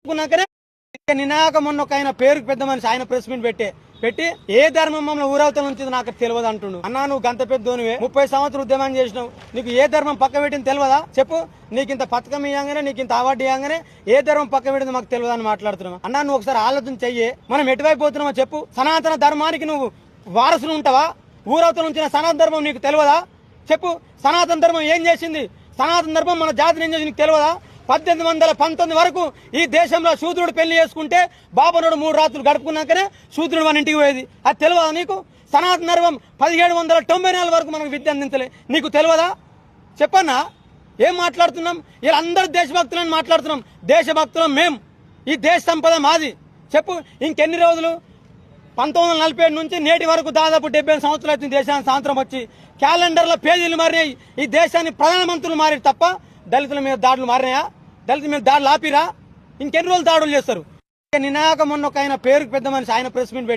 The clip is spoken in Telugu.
అనుకున్నాకనే నినాక మొన్న ఒక ఆయన పేరుకు పెద్ద మనిషి ఆయన ప్రెస్ మీట్ పెట్టి ఏ ధర్మం మమ్మల్ని ఊరవతల నుంచి నాకు తెలియదు అంటుండు. అన్నా నువ్వు గంత పెద్దోనివే 30 సంవత్సరాలు ఉద్యమం చేసినావు, నీకు ఏ ధర్మం పక్క పెట్టింది తెలియదా? చెప్పు. నీకు ఇంత పథకం ఇవ్వగానే, నీకు ఇంత అవార్డు ఇవ్వగానే ఏ ధర్మం పక్క పెట్టింది మాకు తెలియదు అని మాట్లాడుతున్నావు. అన్నా నువ్వు ఒకసారి ఆలోచన చెయ్యి, మనం ఎటువైపు పోతున్నావో చెప్పు. సనాతన ధర్మానికి నువ్వు వారసులు ఉంటావా? ఊరవతల నుంచి సనాతన ధర్మం నీకు తెలియదా? చెప్పు. సనాతన ధర్మం ఏం చేసింది? సనాతన ధర్మం మన జాతిని ఏం చేసింది నీకు తెలియదా? 1819 వరకు ఈ దేశంలో శూద్రుడు పెళ్లి చేసుకుంటే బాబనుడు 3 రాత్రులు గడుపుకున్నాకనే శూద్రుడు మన ఇంటికి పోయేది. అది తెలియదా నీకు? సనాతన ధర్మం 1794 వరకు మనకు విద్య అందించలే, నీకు తెలియదా? చెప్పన్నా ఏం మాట్లాడుతున్నాం? ఇలా అందరూ దేశభక్తులని మాట్లాడుతున్నాం. దేశభక్తులం మేం, ఈ దేశ సంపద మాది. చెప్పు. ఇంకెన్ని రోజులు? 1947 నుంచి నేటి వరకు దాదాపు 70 సంవత్సరాలు అవుతుంది దేశానికి స్వాతంత్రం వచ్చి. క్యాలెండర్ల పేజీలు మారినాయి. ఈ దేశాన్ని ప్రధానమంత్రులు మారారు తప్ప దళితుల మీద దాడులు మారినాయా? దళితుల మీద దాడులు ఆపిరా? ఇంకెన్ని రోజులు దాడులు చేస్తారు? నినాక మొన్న ఒక ఆయన పేరుకు పెద్ద మనిషి ఆయన ప్రెస్ మీట్